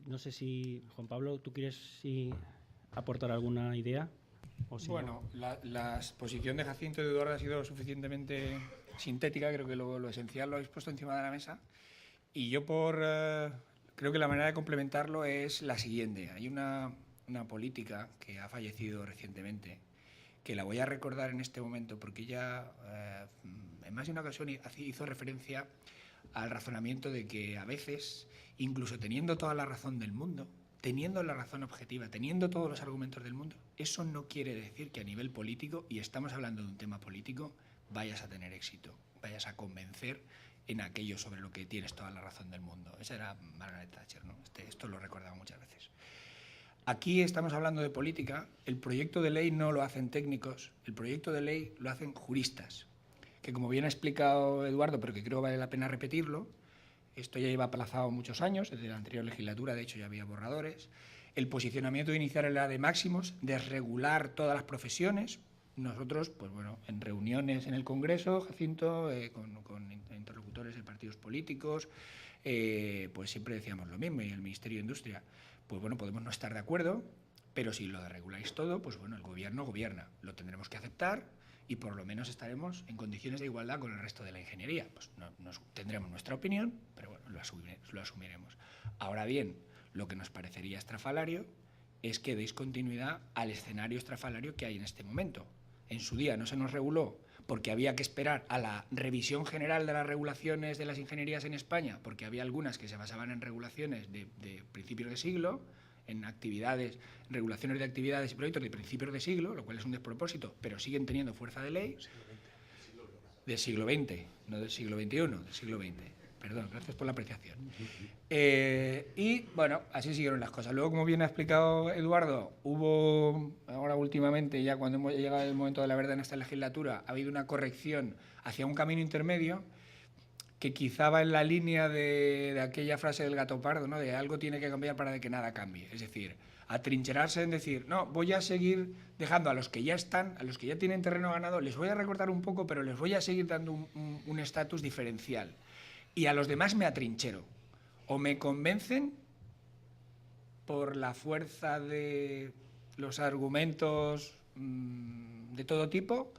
No sé si, Juan Pablo, ¿tú quieres aportar alguna idea? ¿O si bueno, la exposición de Jacinto y de Eduardo ha sido suficientemente sintética, creo que lo esencial lo habéis puesto encima de la mesa. Y yo creo que la manera de complementarlo es la siguiente. Hay una política que ha fallecido recientemente, que la voy a recordar en este momento porque ella en más de una ocasión hizo referencia al razonamiento de que a veces, incluso teniendo toda la razón del mundo, teniendo la razón objetiva, teniendo todos los argumentos del mundo, eso no quiere decir que a nivel político, y estamos hablando de un tema político, vayas a tener éxito, vayas a convencer en aquello sobre lo que tienes toda la razón del mundo. Esa era Margaret Thatcher, ¿no? Esto lo he recordado muchas veces. Aquí estamos hablando de política, el proyecto de ley no lo hacen técnicos, el proyecto de ley lo hacen juristas, que como bien ha explicado Eduardo, pero que creo que vale la pena repetirlo, esto ya lleva aplazado muchos años, desde la anterior legislatura, de hecho ya había borradores. El posicionamiento inicial era de máximos, desregular todas las profesiones. Nosotros, pues bueno, en reuniones en el Congreso, Jacinto, con interlocutores de partidos políticos, pues siempre decíamos lo mismo, y el Ministerio de Industria, pues bueno, podemos no estar de acuerdo, pero si lo desreguláis todo, pues bueno, el gobierno gobierna, lo tendremos que aceptar y por lo menos estaremos en condiciones de igualdad con el resto de la ingeniería. Pues tendremos nuestra opinión, pero bueno, lo asumiremos. Ahora bien, lo que nos parecería estrafalario es que deis continuidad al escenario estrafalario que hay en este momento. En su día no se nos reguló porque había que esperar a la revisión general de las regulaciones de las ingenierías en España, porque había algunas que se basaban en regulaciones de principios de siglo, en actividades, regulaciones de actividades y proyectos de principios de siglo, lo cual es un despropósito, pero siguen teniendo fuerza de ley. Del siglo XX, no del siglo XXI, del siglo XX. Perdón, gracias por la apreciación. Y bueno, así siguieron las cosas. Luego, como bien ha explicado Eduardo, hubo ahora últimamente, ya cuando hemos llegado el momento de la verdad en esta legislatura, ha habido una corrección hacia un camino intermedio que quizá va en la línea de aquella frase del gato pardo, ¿no? De algo tiene que cambiar para que nada cambie. Es decir, atrincherarse en decir, no, voy a seguir dejando a los que ya están, a los que ya tienen terreno ganado, les voy a recortar un poco, pero les voy a seguir dando un estatus diferencial. Y a los demás me atrinchero. O me convencen por la fuerza de los argumentos de todo tipo,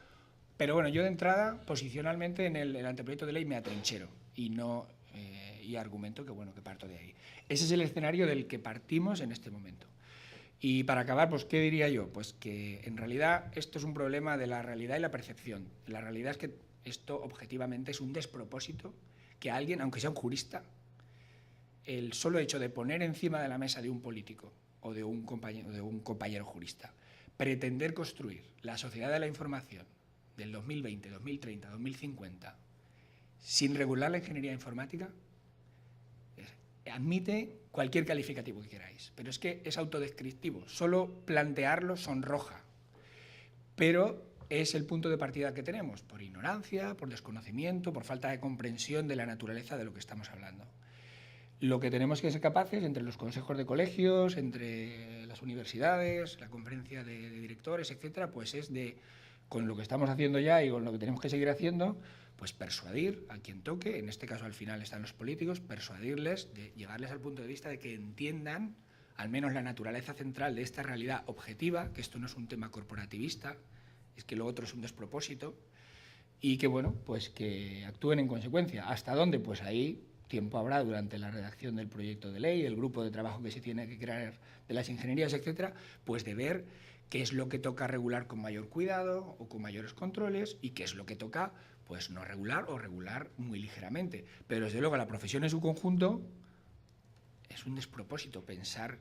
pero bueno, yo de entrada, posicionalmente en el anteproyecto de ley me atrinchero y argumento que bueno, que parto de ahí. Ese es el escenario del que partimos en este momento. Y para acabar, pues ¿qué diría yo? Pues que en realidad esto es un problema de la realidad y la percepción. La realidad es que esto objetivamente es un despropósito que alguien, aunque sea un jurista, el solo hecho de poner encima de la mesa de un político o de un compañero jurista, pretender construir la sociedad de la información del 2020, 2030, 2050, sin regular la ingeniería informática, admite cualquier calificativo que queráis, pero es que es autodescriptivo, solo plantearlo sonroja, pero es el punto de partida que tenemos, por ignorancia, por desconocimiento, por falta de comprensión de la naturaleza de lo que estamos hablando. Lo que tenemos que ser capaces, entre los consejos de colegios, entre las universidades, la conferencia de directores, etcétera, pues es de, con lo que estamos haciendo ya y con lo que tenemos que seguir haciendo, pues persuadir a quien toque, en este caso al final están los políticos, persuadirles, de llevarles al punto de vista de que entiendan al menos la naturaleza central de esta realidad objetiva, que esto no es un tema corporativista, es que lo otro es un despropósito, y que bueno, pues que actúen en consecuencia. ¿Hasta dónde? Pues ahí tiempo habrá durante la redacción del proyecto de ley, el grupo de trabajo que se tiene que crear de las ingenierías, etcétera, pues de ver qué es lo que toca regular con mayor cuidado o con mayores controles y qué es lo que toca pues no regular o regular muy ligeramente. Pero desde luego la profesión en su conjunto es un despropósito pensar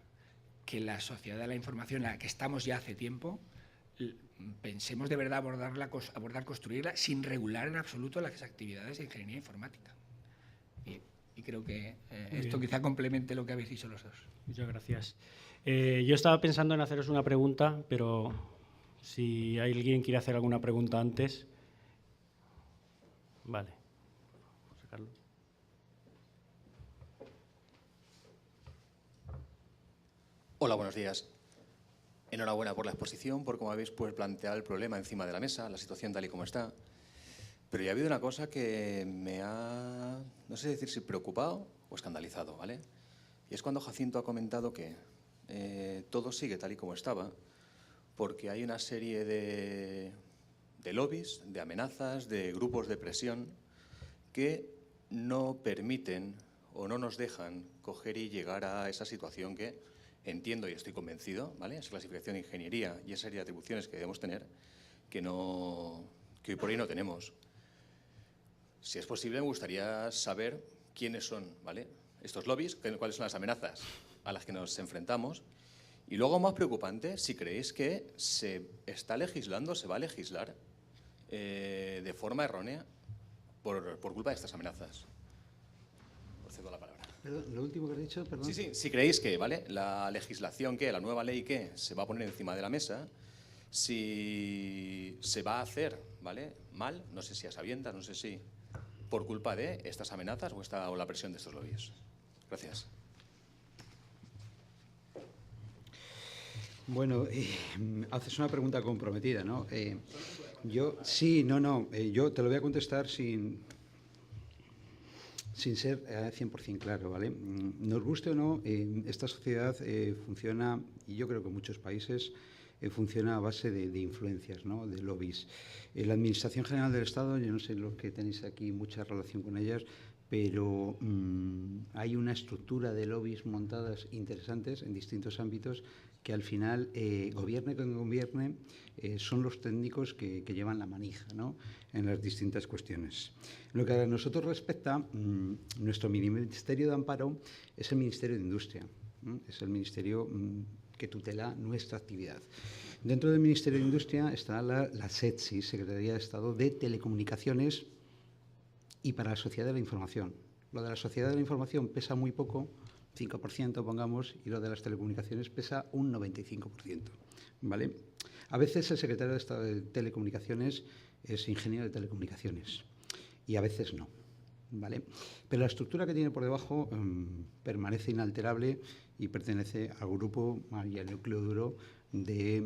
que la sociedad de la información en la que estamos ya hace tiempo pensemos de verdad abordar, construirla sin regular en absoluto las actividades de ingeniería informática. Y creo que esto quizá complemente lo que habéis dicho los dos. Muchas gracias. Yo estaba pensando en haceros una pregunta, pero si alguien quiere hacer alguna pregunta antes. Vale. José Carlos. Hola, buenos días. Enhorabuena por la exposición, por cómo habéis planteado el problema encima de la mesa, la situación tal y como está. Pero ya ha habido una cosa que me ha, no sé decir si preocupado o escandalizado, ¿vale? Y es cuando Jacinto ha comentado que todo sigue tal y como estaba, porque hay una serie de lobbies, de amenazas, de grupos de presión que no permiten o no nos dejan coger y llegar a esa situación que entiendo y estoy convencido, ¿vale? Esa clasificación de ingeniería y esa serie de atribuciones que debemos tener, que hoy por hoy no tenemos. Si es posible, me gustaría saber quiénes son, ¿vale?, estos lobbies, cuáles son las amenazas a las que nos enfrentamos. Y luego, más preocupante, si creéis que se está legislando, se va a legislar de forma errónea por culpa de estas amenazas. Os cedo la palabra. Perdón, lo último que has dicho, perdón. Sí, si creéis que, ¿vale?, la legislación la nueva ley se va a poner encima de la mesa, si se va a hacer, ¿vale?, mal, no sé si a sabiendas, no sé si por culpa de estas amenazas o la presión de estos lobbies. Gracias. Bueno, haces una pregunta comprometida, ¿no? Yo te lo voy a contestar sin ser 100% claro, ¿vale? Nos guste o no, esta sociedad funciona, y yo creo que en muchos países funciona a base de influencias, ¿no?, de lobbies. La Administración General del Estado, yo no sé los que tenéis aquí mucha relación con ellas, pero hay una estructura de lobbies montadas interesantes en distintos ámbitos que al final, gobierne quien gobierne, son los técnicos que llevan la manija, ¿no?, en las distintas cuestiones. Lo que a nosotros respecta, nuestro Ministerio de Amparo es el Ministerio de Industria, es el ministerio que tutela nuestra actividad. Dentro del Ministerio de Industria está la SETSI, Secretaría de Estado de Telecomunicaciones, y para la Sociedad de la Información. Lo de la Sociedad de la Información pesa muy poco, 5% pongamos, y lo de las telecomunicaciones pesa un 95%, ¿vale? A veces el secretario de Estado de Telecomunicaciones es ingeniero de telecomunicaciones y a veces no, ¿vale? Pero la estructura que tiene por debajo permanece inalterable y pertenece al grupo y al núcleo duro de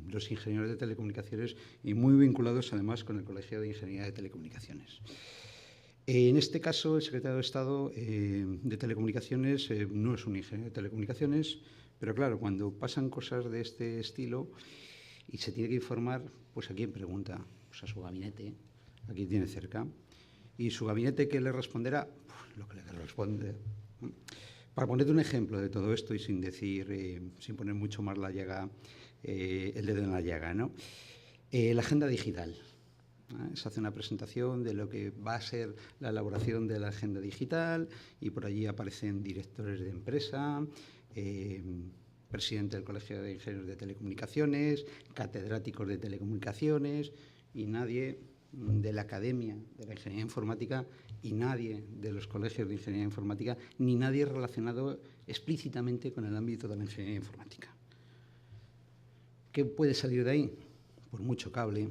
los ingenieros de telecomunicaciones y muy vinculados además con el Colegio de Ingeniería de Telecomunicaciones. En este caso, el secretario de Estado de Telecomunicaciones no es un ingeniero de telecomunicaciones, pero claro, cuando pasan cosas de este estilo y se tiene que informar, pues ¿a quién pregunta? Pues a su gabinete, aquí tiene cerca. ¿Y su gabinete qué le responderá? Pues lo que le responde. Para ponerte un ejemplo de todo esto y sin decir, sin poner mucho más la llaga, el dedo en la llaga, ¿no? La agenda digital. Se hace una presentación de lo que va a ser la elaboración de la agenda digital y por allí aparecen directores de empresa, presidente del Colegio de Ingenieros de Telecomunicaciones, catedráticos de telecomunicaciones y nadie de la Academia de la Ingeniería Informática y nadie de los colegios de Ingeniería Informática ni nadie relacionado explícitamente con el ámbito de la Ingeniería Informática. ¿Qué puede salir de ahí? Pues mucho cable,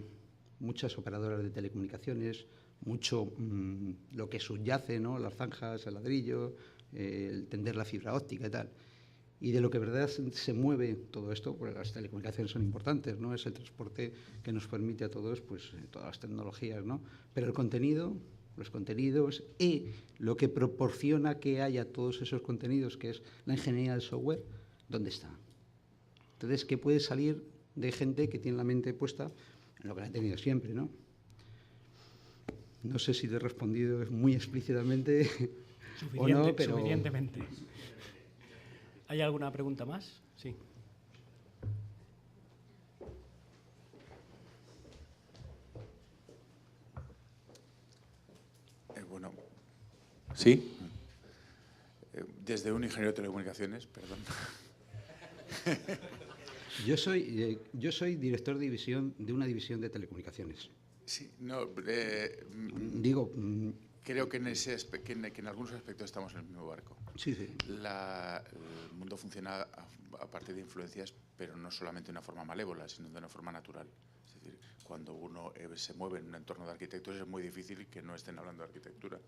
muchas operadoras de telecomunicaciones, mucho lo que subyace, ¿no?, las zanjas, el ladrillo, el tender la fibra óptica y tal. Y de lo que verdad se mueve todo esto, porque las telecomunicaciones son importantes, ¿no?, es el transporte que nos permite a todos, pues, todas las tecnologías, ¿no? Pero el contenido, los contenidos y lo que proporciona que haya todos esos contenidos, que es la ingeniería del software, ¿dónde está? Entonces, ¿qué puede salir de gente que tiene la mente puesta en lo que la ha tenido siempre, ¿no? No sé si te he respondido muy explícitamente o no, pero... Suficientemente. ¿Hay alguna pregunta más? Sí. Bueno, sí. Desde un ingeniero de telecomunicaciones, perdón. Yo soy director de una división de telecomunicaciones. Sí, no. Digo... Creo que en algunos aspectos estamos en el mismo barco. Sí, sí. El mundo funciona a partir de influencias, pero no solamente de una forma malévola, sino de una forma natural. Es decir, cuando uno se mueve en un entorno de arquitectos es muy difícil que no estén hablando de arquitectura.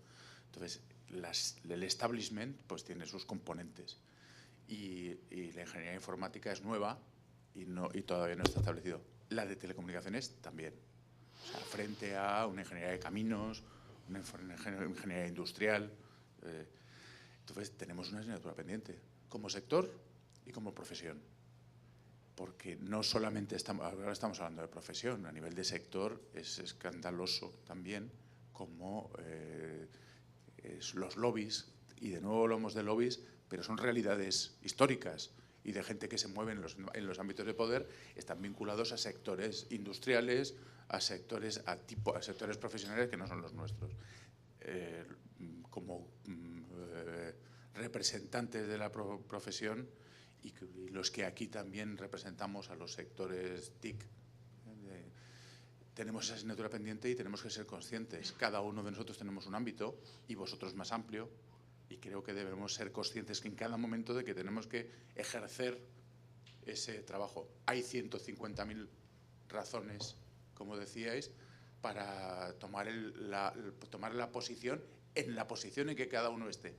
Entonces, el establishment pues tiene sus componentes y la ingeniería informática es nueva y todavía no está establecido. La de telecomunicaciones también. O sea, frente a una ingeniería de caminos, una ingeniería industrial. Entonces, tenemos una asignatura pendiente, como sector y como profesión. Porque no solamente ahora estamos hablando de profesión, a nivel de sector es escandaloso también como los lobbies, y de nuevo hablamos de lobbies, pero son realidades históricas y de gente que se mueve en los ámbitos de poder, están vinculados a sectores industriales, a sectores profesionales que no son los nuestros. Como representantes de la profesión y los que aquí también representamos a los sectores TIC, tenemos esa asignatura pendiente y tenemos que ser conscientes. Cada uno de nosotros tenemos un ámbito y vosotros más amplio, y creo que debemos ser conscientes que en cada momento de que tenemos que ejercer ese trabajo. Hay 150.000 razones, como decíais, para tomar la posición en la posición en que cada uno esté.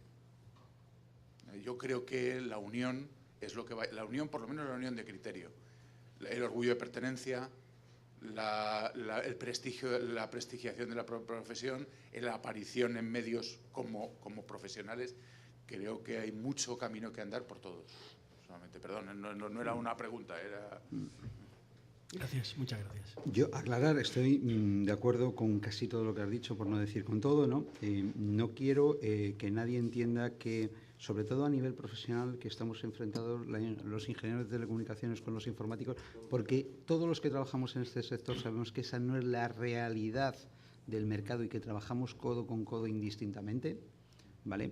Yo creo que la unión es lo que va, la unión, por lo menos la unión de criterio, el orgullo de pertenencia, el prestigio, la prestigiación de la profesión, la aparición en medios como profesionales. Creo que hay mucho camino que andar por todos. Solamente, perdón, no era una pregunta, era... Gracias, muchas gracias. Yo, aclarar, estoy de acuerdo con casi todo lo que has dicho, por no decir con todo, ¿no? No quiero que nadie entienda que, sobre todo a nivel profesional, que estamos enfrentados los ingenieros de telecomunicaciones con los informáticos, porque todos los que trabajamos en este sector sabemos que esa no es la realidad del mercado y que trabajamos codo con codo indistintamente, ¿vale?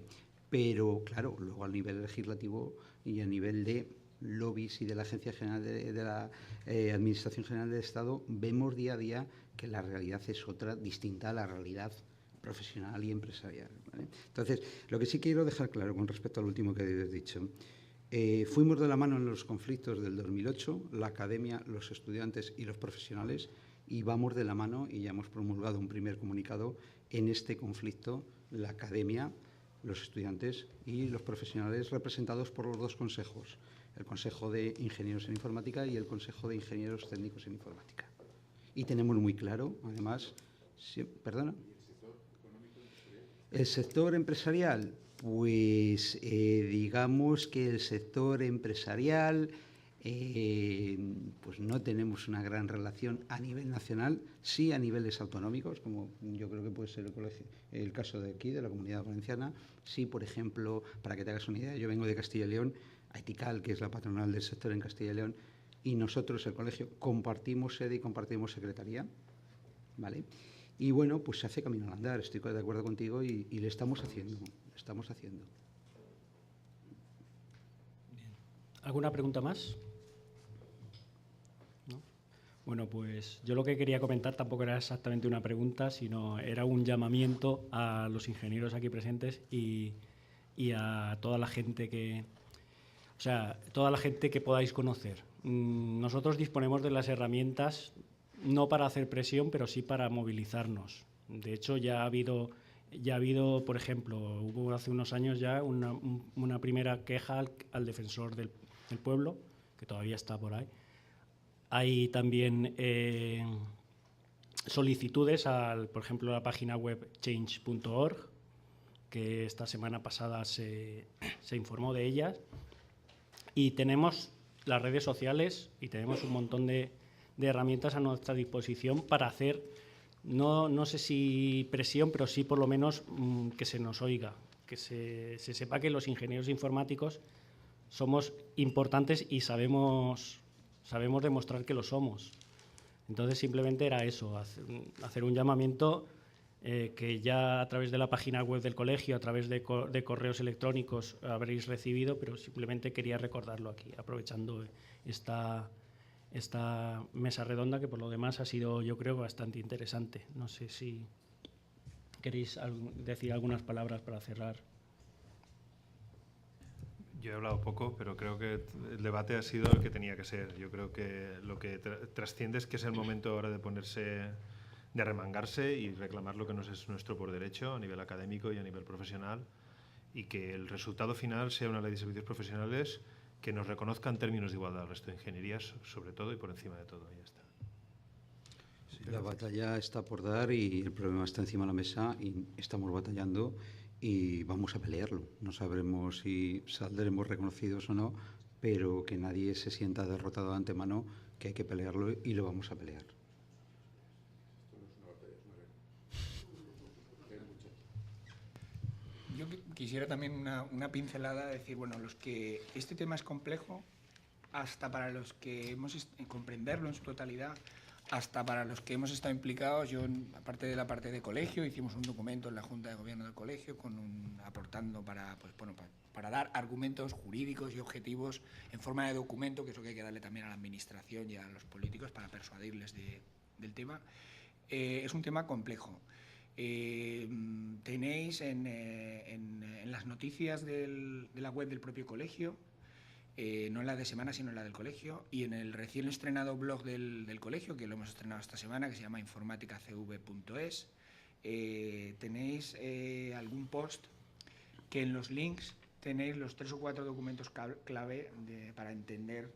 Pero, claro, luego a nivel legislativo y a nivel de lobbies y de la Agencia General de la Administración General del Estado, vemos día a día que la realidad es otra, distinta a la realidad profesional y empresarial, ¿vale? Entonces, lo que sí quiero dejar claro con respecto al último que habéis dicho, fuimos de la mano en los conflictos del 2008, la academia, los estudiantes y los profesionales, y vamos de la mano, y ya hemos promulgado un primer comunicado en este conflicto, la academia, los estudiantes y los profesionales, representados por los dos consejos, el Consejo de Ingenieros en Informática y el Consejo de Ingenieros Técnicos en Informática. Y tenemos muy claro, además, ¿perdona? ¿El sector empresarial? Pues digamos que el sector empresarial, pues no tenemos una gran relación a nivel nacional, sí a niveles autonómicos, como yo creo que puede ser el caso de aquí, de la Comunidad Valenciana. Sí, por ejemplo, para que te hagas una idea, yo vengo de Castilla y León, AITICAL, que es la patronal del sector en Castilla y León, y nosotros, el colegio, compartimos sede y compartimos secretaría, ¿vale? Y bueno, pues se hace camino al andar, estoy de acuerdo contigo y le estamos haciendo, ¿Alguna pregunta más? ¿No? Bueno, pues yo lo que quería comentar tampoco era exactamente una pregunta, sino era un llamamiento a los ingenieros aquí presentes y a toda la gente que podáis conocer. Nosotros disponemos de las herramientas no para hacer presión, pero sí para movilizarnos. De hecho, ya ha habido, por ejemplo, hubo hace unos años ya una primera queja al defensor del pueblo, que todavía está por ahí. Hay también solicitudes por ejemplo, a la página web change.org, que esta semana pasada se informó de ellas. Y tenemos las redes sociales y tenemos un montón de herramientas a nuestra disposición para hacer, no sé si presión, pero sí por lo menos que se nos oiga, que se sepa que los ingenieros informáticos somos importantes y sabemos demostrar que lo somos. Entonces simplemente era eso, hacer un llamamiento que ya a través de la página web del colegio, a través de correos electrónicos habréis recibido, pero simplemente quería recordarlo aquí, aprovechando esta mesa redonda, que por lo demás ha sido, yo creo, bastante interesante. No sé si queréis decir algunas palabras para cerrar. Yo he hablado poco, pero creo que el debate ha sido el que tenía que ser. Yo creo que lo que trasciende es que es el momento ahora de ponerse, de remangarse y reclamar lo que nos es nuestro por derecho a nivel académico y a nivel profesional, y que el resultado final sea una ley de servicios profesionales que nos reconozca en términos de igualdad al resto de ingenierías, sobre todo y por encima de todo. Y ya está. Sí, la batalla está por dar y el problema está encima de la mesa y estamos batallando. y vamos a pelearlo. No sabremos si saldremos reconocidos o no, pero que nadie se sienta derrotado de antemano, que hay que pelearlo y lo vamos a pelear. Yo quisiera también una pincelada, decir, bueno, este tema es complejo, hasta para los que comprenderlo en su totalidad, hasta para los que hemos estado implicados. Yo, aparte de la parte de colegio, hicimos un documento en la Junta de Gobierno del colegio aportando para dar argumentos jurídicos y objetivos en forma de documento, que es lo que hay que darle también a la administración y a los políticos para persuadirles del tema. Es un tema complejo. Tenéis en las noticias de la web del propio colegio, no en la de semana, sino en la del colegio, y en el recién estrenado blog del colegio, que lo hemos estrenado esta semana, que se llama informaticacv.es, tenéis algún post que en los links tenéis los 3 o 4 documentos clave para entender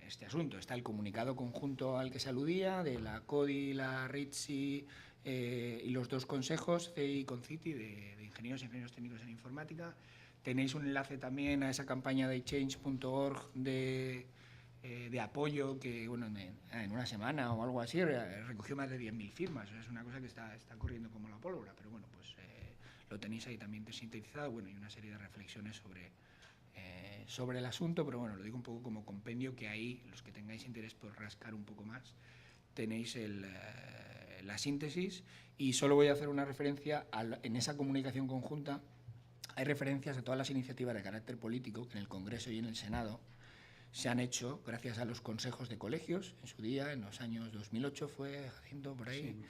este asunto. Está el comunicado conjunto al que se aludía, de la CODI, la RITSI y los 2 consejos, CEI y CONCITI, de ingenieros y ingenieros técnicos en informática. Tenéis un enlace también a esa campaña de change.org de apoyo que, bueno, en una semana o algo así recogió más de 10.000 firmas. Es una cosa que está corriendo como la pólvora, pero bueno, pues lo tenéis ahí también sintetizado, bueno, y una serie de reflexiones sobre el asunto, pero bueno, lo digo un poco como compendio, que ahí, los que tengáis interés por rascar un poco más, tenéis la síntesis. Y solo voy a hacer una referencia en esa comunicación conjunta. Hay referencias a todas las iniciativas de carácter político que en el Congreso y en el Senado se han hecho gracias a los consejos de colegios, en su día, en los años 2008 fue, Jacinto, por ahí,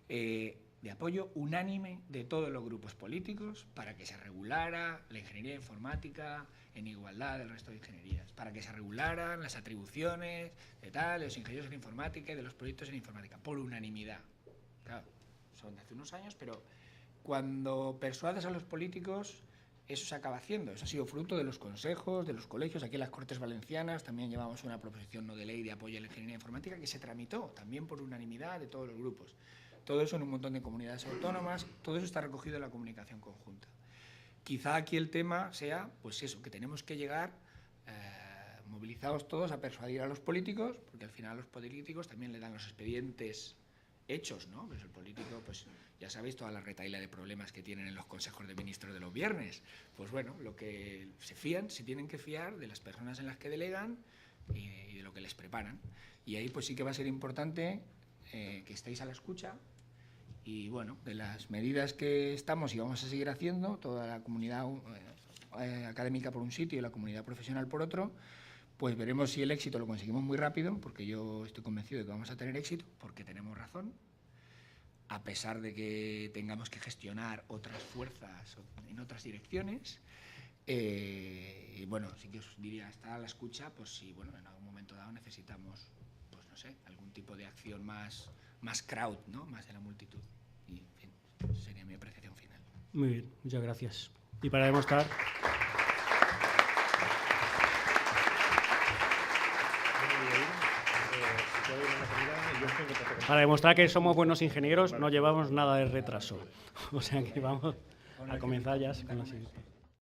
sí. De apoyo unánime de todos los grupos políticos para que se regulara la ingeniería informática en igualdad del resto de ingenierías, para que se regularan las atribuciones de los ingenieros en informática y de los proyectos en informática, por unanimidad. Claro, son de hace unos años, pero cuando persuades a los políticos, eso se acaba haciendo. Eso ha sido fruto de los consejos, de los colegios. Aquí en las Cortes Valencianas también llevamos una proposición no de ley de apoyo a la ingeniería informática que se tramitó también por unanimidad de todos los grupos. Todo eso en un montón de comunidades autónomas, todo eso está recogido en la comunicación conjunta. Quizá aquí el tema sea, pues eso, que tenemos que llegar movilizados todos a persuadir a los políticos, porque al final a los políticos también le dan los expedientes hechos, ¿no? Pues el político, pues ya sabéis toda la retahíla de problemas que tienen en los consejos de ministros de los viernes. Pues bueno, lo que se tienen que fiar de las personas en las que delegan y de lo que les preparan. Y ahí pues sí que va a ser importante que estéis a la escucha y bueno, de las medidas que estamos y vamos a seguir haciendo, toda la comunidad académica por un sitio y la comunidad profesional por otro, pues veremos si el éxito lo conseguimos muy rápido, porque yo estoy convencido de que vamos a tener éxito, porque tenemos razón, a pesar de que tengamos que gestionar otras fuerzas en otras direcciones. Y bueno, sí que os diría, estar a la escucha, pues si bueno, en algún momento dado necesitamos, pues no sé, algún tipo de acción más crowd, ¿no? Más de la multitud. Y en fin, sería mi apreciación final. Muy bien, muchas gracias. Y para demostrar... Para demostrar que somos buenos ingenieros, no llevamos nada de retraso. O sea que vamos a comenzar ya con la siguiente.